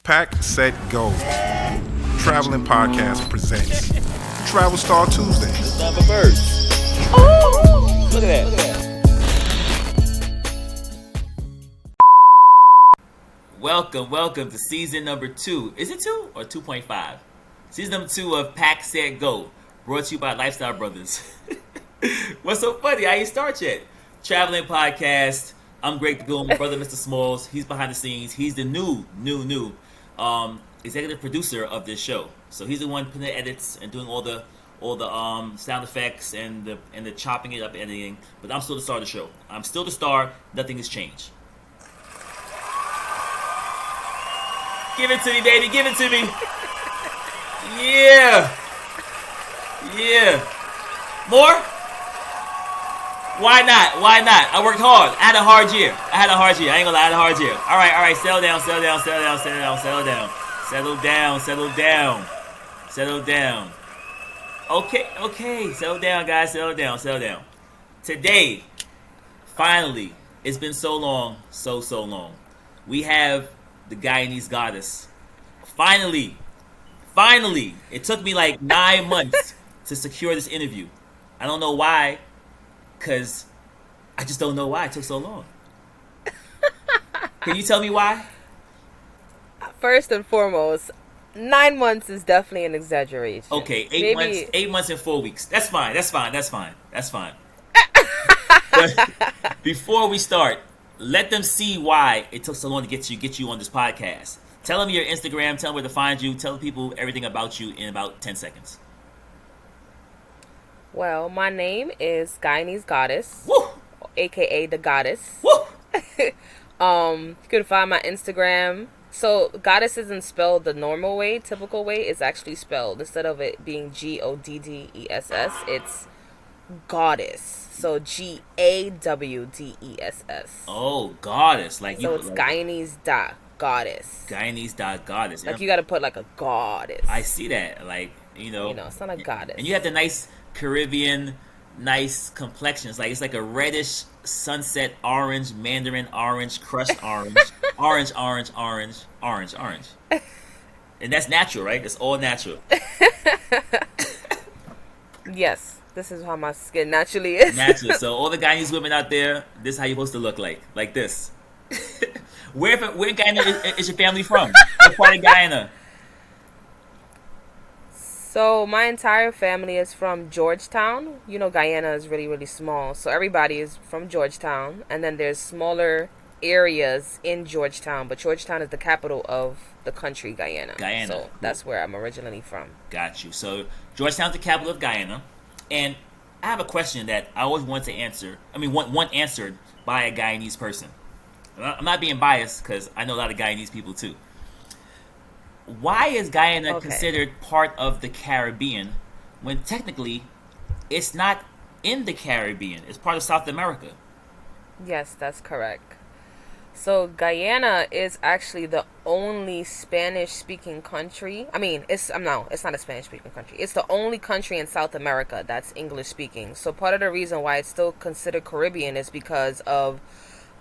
Packsetgo Traveling Podcast presents Travel Star Tuesday. It's time for birds. Oh, look at that. Look at that. Welcome to season number 2. Is it 2 or 2.5? Season number 2 of Packsetgo, brought to you by Lifestyle Brothers. What's so funny? I ain't start yet. Traveling podcast. I'm Greg the Bill, my brother Mr. Smalls. He's behind the scenes. He's the new executive producer of this show. So he's the one putting the edits and doing all the sound effects and the chopping it up, editing. But I'm still the star of the show. I'm still the star. Nothing has changed. Give it to me, baby. Give it to me. Yeah. More? Why not? I worked hard. I had a hard year. I ain't gonna lie, I had a hard year. All right. Settle down. Okay. Settle down, guys. Settle down. Today, finally, it's been so long. We have the Guyanese goddess. Finally. It took me like 9 months to secure this interview. I don't know why. Because I just don't know why it took so long. Can you tell me why? First and foremost, 9 months is definitely an exaggeration. Okay, 8 months and 4 weeks. That's fine. But before we start, let them see why it took so long to get you on this podcast. Tell them your Instagram, tell them where to find you, tell people everything about you in about 10 seconds. Well, my name is Guyanese Goddess, Woo! aka the Goddess. Woo! You can find my Instagram. So Goddess isn't spelled the normal way, typical way. It's actually spelled, instead of it being GODDESS, it's Goddess. So GAWDESS. Oh, goddess, like so it's Guyanese Goddess. Guyanese goddess. Like you got to put like a goddess. I see that, like it's not a goddess. And you have the nice Caribbean, nice complexion. It's like a reddish sunset orange, mandarin orange, crushed orange, orange. And that's natural, right? It's all natural. Yes, this is how my skin naturally is. Natural. So all the Guyanese women out there, this is how you're supposed to look like this. Where in Guyana is your family from? What part of Guyana? So my entire family is from Georgetown. You know, Guyana is really, really small. So everybody is from Georgetown. And then there's smaller areas in Georgetown. But Georgetown is the capital of the country, Guyana. So that's where I'm originally from. Got you. So Georgetown's the capital of Guyana. And I have a question that I always want to answer. Want answered by a Guyanese person. I'm not being biased because I know a lot of Guyanese people too. Why is Guyana considered part of the Caribbean when technically it's not in the Caribbean? It's part of South America. Yes, that's correct. So Guyana is actually the only Spanish-speaking country. It's not a Spanish-speaking country. It's the only country in South America that's English-speaking. So part of the reason why it's still considered Caribbean is because of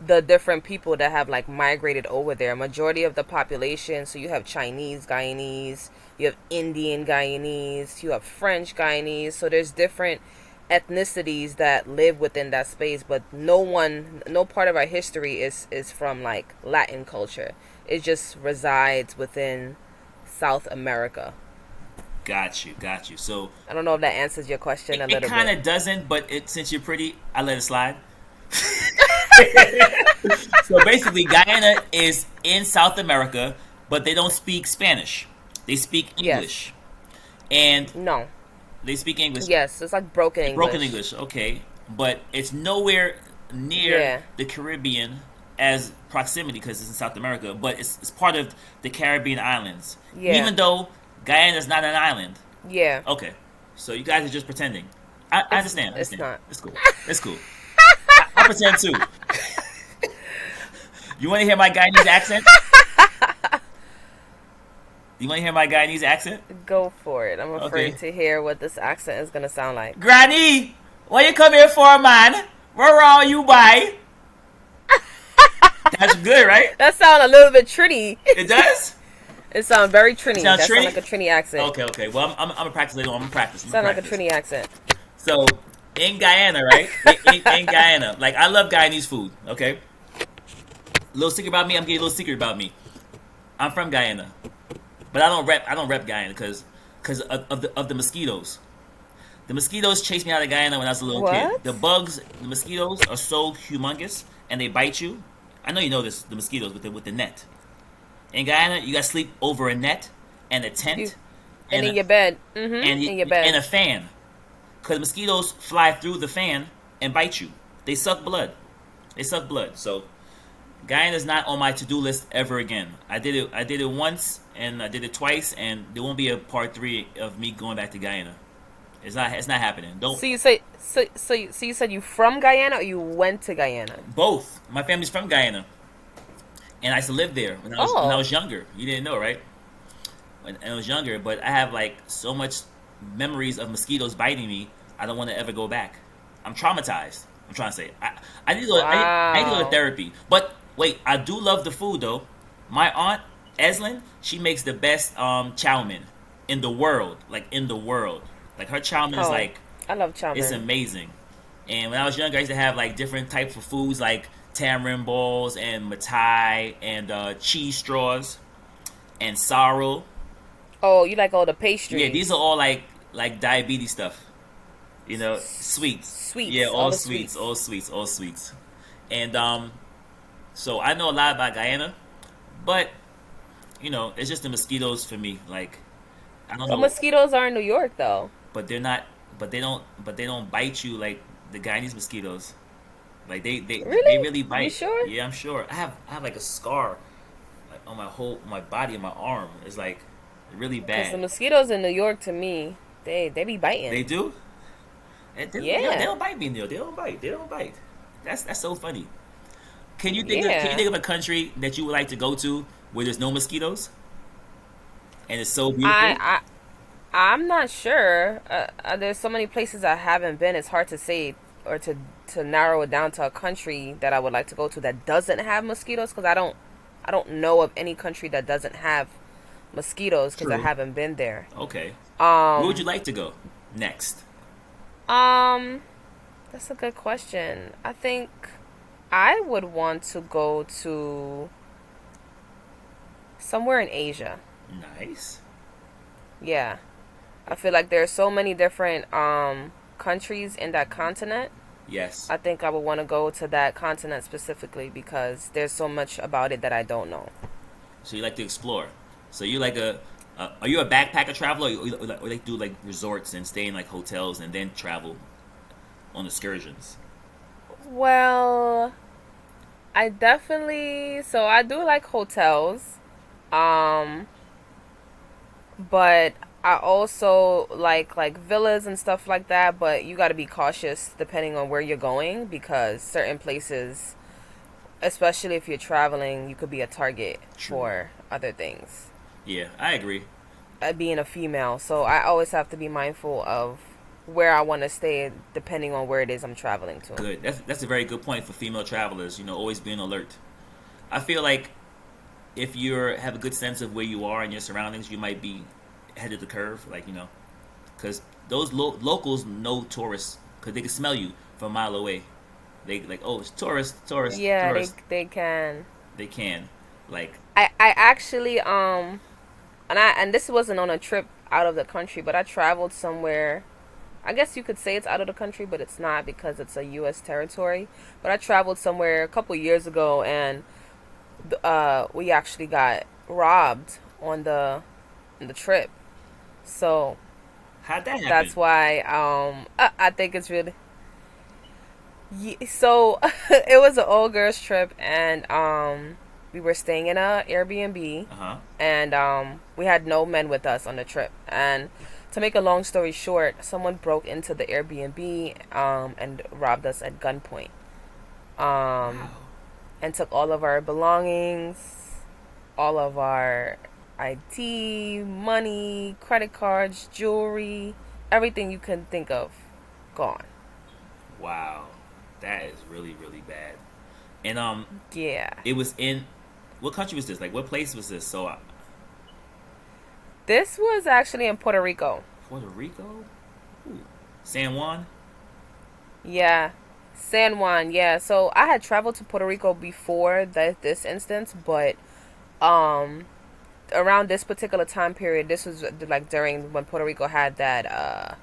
the different people that have like migrated over there. Majority of the population, so you have Chinese Guyanese, you have Indian Guyanese, you have French Guyanese. So there's different ethnicities that live within that space, but no part of our history is from like Latin culture. It just resides within South America. Got you. So I don't know if that answers your question a little bit. It kind of doesn't, but since you're pretty, I let it slide. So basically, Guyana is in South America, but they don't speak Spanish. They speak English. Yes. And no, they speak English. Yes, it's like broken English. Okay, but it's nowhere near the Caribbean as proximity because it's in South America. But it's part of the Caribbean islands. Yeah. Even though Guyana is not an island. Yeah. Okay, so you guys are just pretending. I understand. It's not. It's cool. I pretend too. You want to hear my Guyanese accent? Go for it. I'm afraid to hear what this accent is going to sound like. Granny, what you come here for, man? Where are you by? That's good, right? That sounds a little bit Trini. It does? It sounds very Trini. Sound That sounds Trini? like a Trini accent. Okay. Well, I'm gonna practice later on. I'm gonna practice. Sound like a Trini accent. So, in Guyana, right? In Guyana, like I love Guyanese food. Okay. Little secret about me. I'm getting a little secret about me. I'm from Guyana, but I don't rep Guyana because of the mosquitoes. The mosquitoes chased me out of Guyana when I was a little kid. What? The mosquitoes are so humongous and they bite you. I know you know this. The mosquitoes with the net. In Guyana, you got to sleep over a net and a tent, And in your bed. in your bed. and a fan, because mosquitoes fly through the fan and bite you. They suck blood. So Guyana's not on my to-do list ever again. I did it once and I did it twice, and there won't be a part 3 of me going back to Guyana. It's not happening. Don't. So you said you from Guyana or you went to Guyana? Both. My family's from Guyana, and I used to live there when I was younger. You didn't know, right? When I was younger, but I have like so much memories of mosquitoes biting me. I don't want to ever go back. I'm traumatized. I'm trying to say. I need to go. I need to go to therapy. But wait, I do love the food though. My aunt Eslin, she makes the best chow mein in the world. Like her chow mein is like, I love chow mein. it's amazing. And when I was younger, I used to have like different types of foods like tamarind balls and matai and cheese straws and sorrel. Oh, you like all the pastries? Yeah, these are all like diabetes stuff. You know, sweets. Sweets. Yeah, all the all sweets. And so I know a lot about Guyana, but you know, it's just the mosquitoes for me. Like, I don't know. Mosquitoes are in New York though. But they're not. But they don't bite you like the Guyanese mosquitoes. Like they really bite. You sure? Yeah, I'm sure. I have like a scar, like on my body and my arm. It's like really bad. Because the mosquitoes in New York, to me, they be biting. They do. Yeah. They don't bite me, Neil. They don't bite. That's so funny. Can you think of a country that you would like to go to where there's no mosquitoes and it's so beautiful? I'm not sure. There's so many places I haven't been. It's hard to say or to narrow it down to a country that I would like to go to that doesn't have mosquitoes, because I don't know of any country that doesn't have mosquitoes because I haven't been there. Okay. Where would you like to go next? That's a good question. I think I would want to go to somewhere in Asia. Nice. Yeah. I feel like there are so many different countries in that continent. Yes. I think I would want to go to that continent specifically because there's so much about it that I don't know. So you like to explore. So you like are you a backpacker traveler, or like do like resorts and stay in like hotels and then travel on excursions? Well, I do like hotels. But I also like villas and stuff like that, but you got to be cautious depending on where you're going, because certain places, especially if you're traveling, you could be a target for other things. Yeah, I agree. Being a female, so I always have to be mindful of where I want to stay depending on where it is I'm traveling to. Good. That's a very good point for female travelers. You know, always being alert. I feel like if you have a good sense of where you are and your surroundings, you might be ahead of the curve. Like, you know, because those locals know tourists because they can smell you from a mile away. They like, oh, it's tourist. Yeah, tourist. They can. They can. Like, I actually and this wasn't on a trip out of the country, but I traveled somewhere. I guess you could say it's out of the country, but it's not because it's a U.S. territory. But I traveled somewhere a couple years ago, and we actually got robbed on the trip. So how'd that happen? that's why I think it's really. So it was an old girls trip, and we were staying in a Airbnb, and we had no men with us on the trip. And to make a long story short, someone broke into the Airbnb and robbed us at gunpoint. And took all of our belongings, all of our ID, money, credit cards, jewelry, everything you can think of, gone. Wow, that is really, really bad. And yeah, it was in what country was this? Like, what place was this? So This was actually in Puerto Rico. Puerto Rico? Ooh. San Juan? Yeah. San Juan, yeah. So I had traveled to Puerto Rico before this instance, but around this particular time period, this was like during when Puerto Rico had that I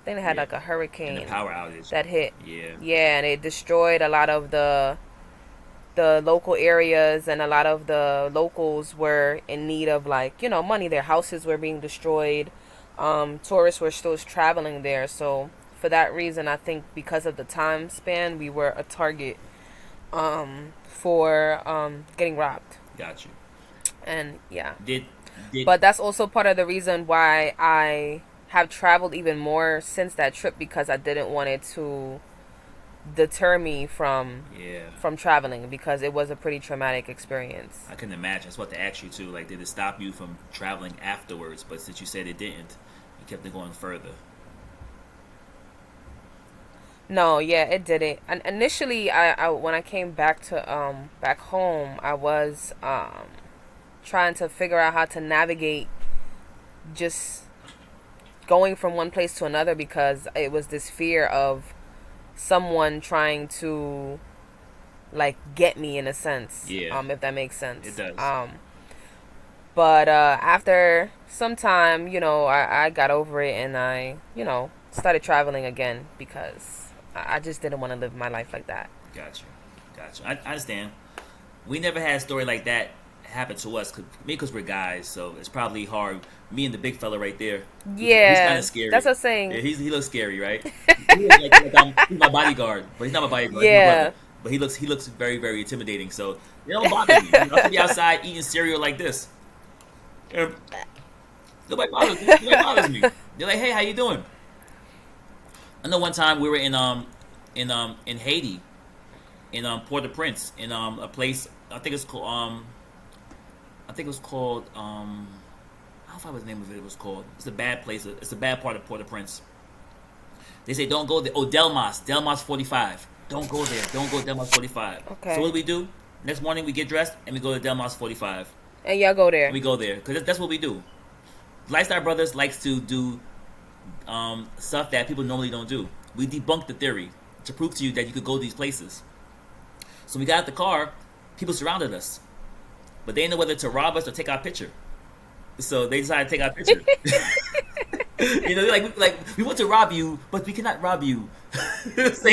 think they had like a hurricane and the power outage that hit. Yeah. Yeah, and it destroyed a lot of the local areas, and a lot of the locals were in need of, like, you know, money. Their houses were being destroyed. Tourists were still traveling there, so for that reason, I think because of the time span, we were a target for getting robbed. Got you. And yeah, Did but that's also part of the reason why I have traveled even more since that trip, because I didn't want it to deter me from traveling, because it was a pretty traumatic experience. I can imagine. That's what to ask you too. Like, did it stop you from traveling afterwards? But since you said it didn't, you kept it going further. No, yeah, it didn't. And initially, I when I came back to back home, I was trying to figure out how to navigate just going from one place to another, because it was this fear of someone trying to, like, get me, in a sense. Yeah. If that makes sense. It does. But after some time, you know, I got over it, and I, you know, started traveling again, because I just didn't want to live my life like that. Gotcha. I understand. We never had a story like that happen to us, because we're guys, so it's probably hard. Me and the big fella right there. Yeah, he's kind of scary. that's what I'm saying. Yeah, he looks scary, right? He's my bodyguard, but he's not my bodyguard. Yeah. But he looks very, very intimidating. So it don't bother me. I could be outside eating cereal like this. And nobody bothers me. They're like, "Hey, how you doing?" I know one time we were in Haiti, in Port-au-Prince, in a place, I think it was called I don't know what the name of it was called. It's a bad place. It's a bad part of Port-au-Prince. They say don't go there. Oh, Delmas 45. Don't go there. Don't go to Delmas 45. Okay. So what do? Next morning we get dressed and we go to Delmas 45. And y'all go there. We go there because that's what we do. Lifestyle Brothers likes to do stuff that people normally don't do. We debunk the theory to prove to you that you could go to these places. So we got out the car. People surrounded us, but they didn't know whether to rob us or take our picture. So they decided to take our picture. You know, like we want to rob you, but we cannot rob you. So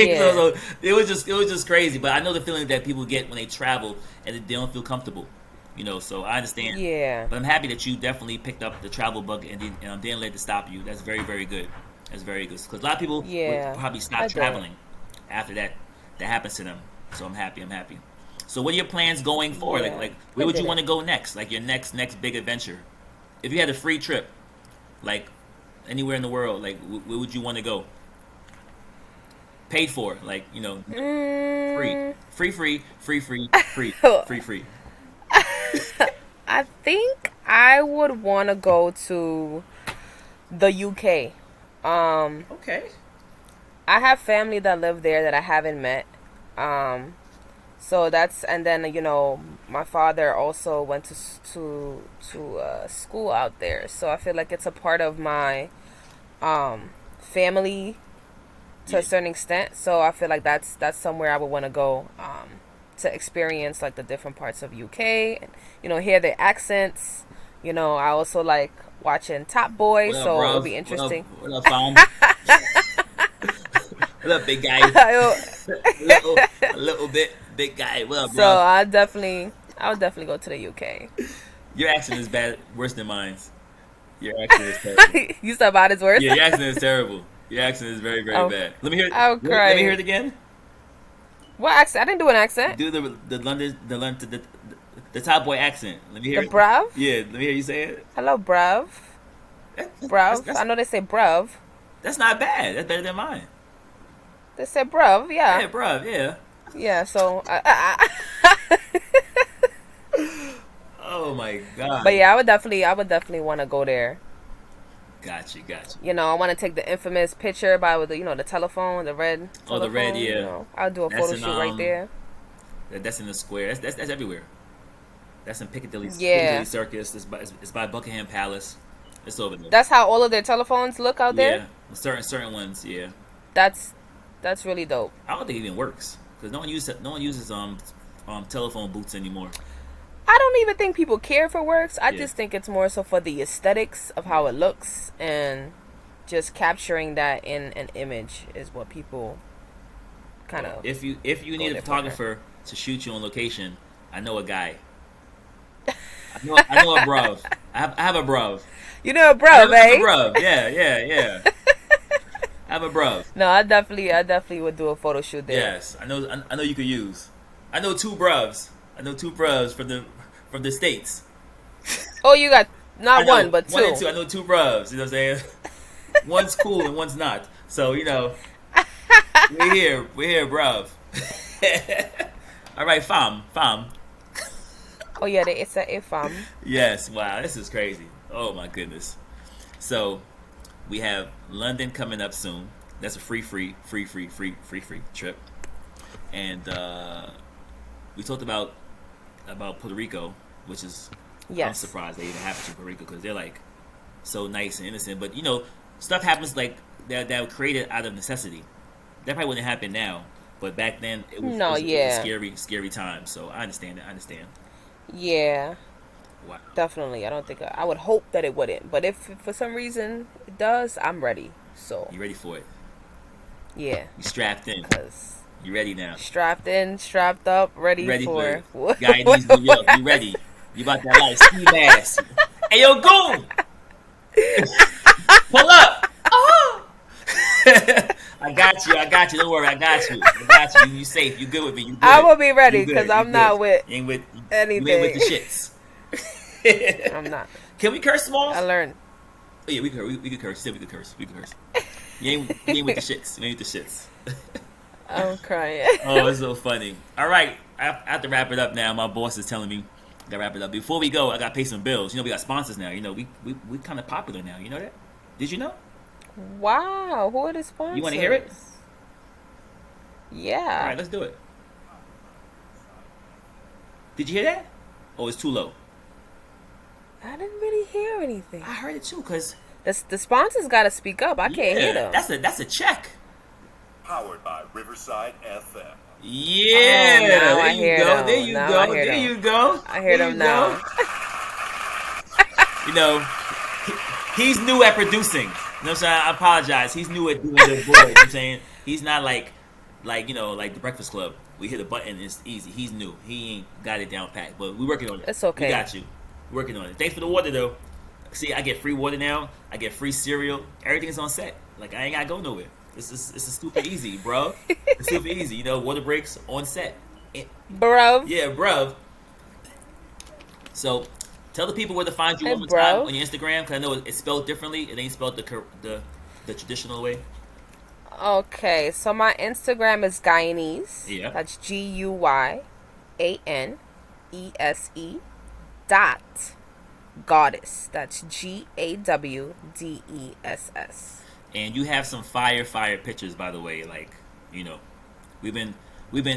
it was just crazy. But I know the feeling that people get when they travel and they don't feel comfortable. You know, so I understand. Yeah. But I'm happy that you definitely picked up the travel bug and didn't let it stop you. That's very, very good. That's very good. Because a lot of people would probably stop traveling after that happens to them. So I'm happy. So what are your plans going forward? Yeah. Like where would you want to go next? Like your next big adventure? If you had a free trip, like anywhere in the world, like where would you want to go? Paid for, like, you know, free. I think I would want to go to the UK. Okay. I have family that live there that I haven't met. So that's, and then, you know, my father also went to school out there. So I feel like it's a part of my family to a certain extent. So I feel like that's somewhere I would want to go to experience, like, the different parts of UK and, you know, hear the accents. You know, I also like watching Top Boy, so bruv? it'll be interesting. What up, fam? What up, big guy? a little bit, big guy. What up, bro? So I'll definitely go to the UK. Your accent is bad, worse than mine. Your accent is terrible. You said about his words? Yeah, your accent is terrible. Your accent is very, very bad. Let me hear it. I'll cry. Let me hear it again. What accent? I didn't do an accent. Do the Top Boy accent. Let me hear The it. bruv? Yeah, let me hear you say it. Hello, bruv. Bruv. I know they say bruv. That's not bad. That's better than mine. They say bruv, yeah. Yeah, bruv, yeah. Yeah, so... Oh my god. But yeah, I would definitely want to go there. Gotcha. You know, I want to take the infamous picture with the, you know, the telephone, the red telephone. Oh, the red, yeah. You know, I'll do a photo shoot right there. That's in the square. That's everywhere. That's in Piccadilly Yeah. Circus. It's by Buckingham Palace. It's over there. That's how all of their telephones look out there. Yeah, certain ones. Yeah. That's really dope. I don't think it even works because no one uses telephone booths anymore. I don't even think people care if it works. I Yeah. just think it's more so for the aesthetics of how it looks and just capturing that in an image is what people kind of. If you need a photographer to shoot you on location, I know a guy. I know a bruv. I have a bruv. You know a bruv, I have eh? a bruv. Yeah. I have a bruv. No, I definitely would do a photo shoot there. Yes, I know you could use. I know two bruvs. From the States. Oh, you got not I know, one, but two. One and two. I know two bruvs. You know what I'm saying? One's cool and one's not. So, we're here, bruv. All right, fam. Oh yeah, it's a ifam. Yes, wow, this is crazy. Oh my goodness. So, we have London coming up soon. That's a free trip. And we talked about Puerto Rico, which is I'm surprised they even have it in Puerto Rico because they're like so nice and innocent. But stuff happens like that were created out of necessity. That probably wouldn't happen now, but back then it was a scary time. So I understand it. Yeah. Wow. Definitely. I don't think I would hope that it wouldn't, but if for some reason it does, I'm ready. So You ready for it? Yeah. You strapped in. 'Cause You ready now? strapped in, strapped up, ready for Guyanese, New York. You ready? You about that life? Ski mask. Hey yo, goon! Pull up! Oh! I got you. Don't worry, I got you. You safe. You good with me. You good. I will be ready because I'm not with anything. anything. You ain't with the shits. I'm not. Can we curse, Smalls? I learned. Oh, yeah, we could curse. Still, we could curse. You ain't with the shits. You ain't with the shits. I'm crying. Oh, it's so funny. All right, I have to wrap it up now. My boss is telling me I gotta wrap it up. Before we go, I gotta pay some bills. We got sponsors now. We kind of popular now. You know that? Did you know? Wow, who are the sponsors? You want to hear it? Yeah. All right, let's do it. Did you hear that? Oh, it's too low. I didn't really hear anything. I heard it too, cause The sponsors got to speak up. I can't hear them. That's a check. Powered by Riverside FM. Yeah, Oh, now there I you hear go. them. There you Now go. I hear There them. you go. I hear There them you now. go. He's new at producing. You know what I'm saying? I apologize. He's new at doing the board. You know what I'm saying? He's not like the Breakfast Club. We hit a button, it's easy. He's new. He ain't got it down pat. But we're working on it. It's okay. We got you. We're working on it. Thanks for the water, though. See, I get free water now. I get free cereal. Everything's on set. Like, I ain't got to go nowhere. It's super easy, bro. It's super easy. Water breaks on set. Bruv. Yeah, bruv. So, tell the people where to find you Hey, one more time bruv. on your Instagram, because I know it's spelled differently. It ain't spelled the traditional way. Okay, so my Instagram is Guyanese. Yeah. That's GUYANESE.GAWDESS. That's GAWDESS. And you have some fire pictures, by the way. Like, we've been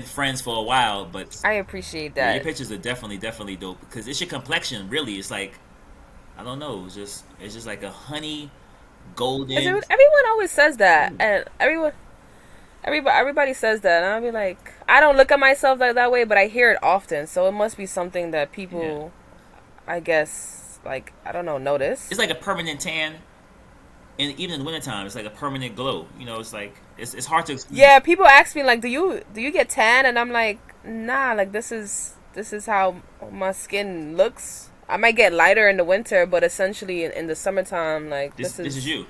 friends for a while, but I appreciate yeah, that. your pictures are definitely dope because it's your complexion. Really, it's like, I don't know, it's just like a honey golden. Everyone always says that, and everybody says that, and I'll be like, I don't look at myself like that way, but I hear it often, so it must be something that people, I guess, like, I don't know, notice. It's like a permanent tan, and even in the wintertime, it's like a permanent glow. It's like it's hard to explain. Yeah, people ask me like, do you get tan? And I'm like, nah, like this is how my skin looks. I might get lighter in the winter, but essentially in the summertime, like This is you.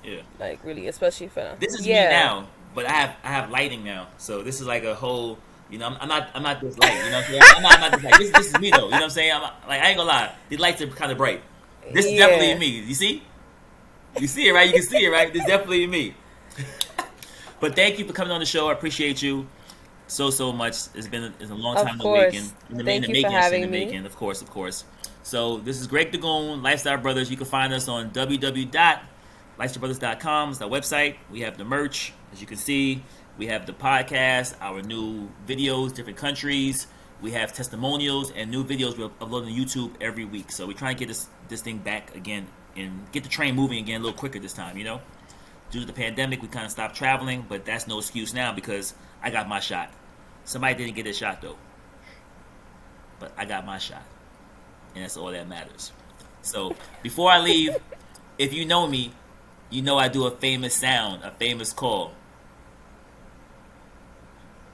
Yeah. Like really, especially for This is me now, but I have lighting now, so this is like a whole. I'm not this light. You know what I'm saying? I'm not this light. This is me though. You know what I'm saying? I ain't gonna lie. These lights are kind of bright. This is definitely me. You see? You see it, right? You can see it, right? This is definitely me. But thank you for coming on the show. I appreciate you so much. It's a long time in the making. Thank you for having me. Of course. So this is Greg the Goon, Lifestyle Brothers. You can find us on www.lifestylebrothers.com. It's our website. We have the merch, as you can see. We have the podcast, our new videos, different countries. We have testimonials and new videos we're uploading to YouTube every week. So we're trying to get this thing back again get the train moving again a little quicker this time. Due to the pandemic, we kind of stopped traveling, but that's no excuse now because I got my shot. Somebody didn't get their shot though, but I got my shot, and that's all that matters. So before I leave, if you know me, you know I do a famous sound, a famous call.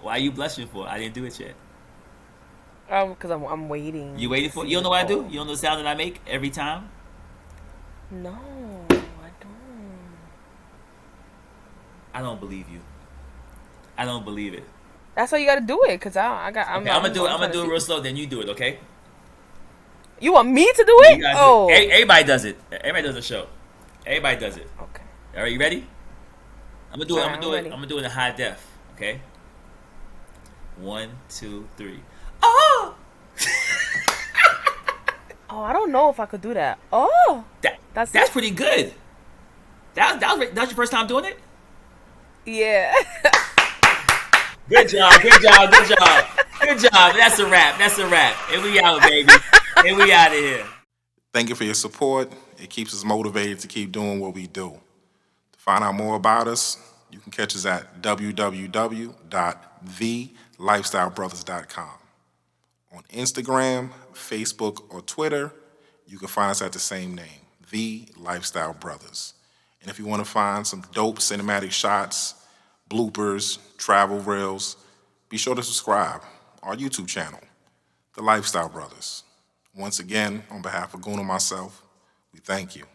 Why are you blushing for? I didn't do it yet. Because I'm waiting. You waiting for it? You don't know what I do? You don't know the sound that I make every time? No, I don't. I don't believe you. I don't believe it. That's why you gotta do it, cause I'm gonna do it real slow. Then you do it, okay? You want me to do it? Oh, everybody does it. Everybody does a show. Everybody does it. Okay. All right, you ready? I'm gonna do it. Alright, I'm gonna do it in high def. Okay. 1, 2, 3. Oh! Oh, I don't know if I could do that. Oh, That's pretty good. That was your first time doing it? yeah. Good job. That's a wrap. And we out, baby. And we out of here. Thank you for your support. It keeps us motivated to keep doing what we do. To find out more about us, you can catch us at www.thelifestylebrothers.com. On Instagram, Facebook, or Twitter, you can find us at the same name, The Lifestyle Brothers. And if you want to find some dope cinematic shots, bloopers, travel reels, be sure to subscribe our YouTube channel, The Lifestyle Brothers. Once again, on behalf of Goon and myself, we thank you.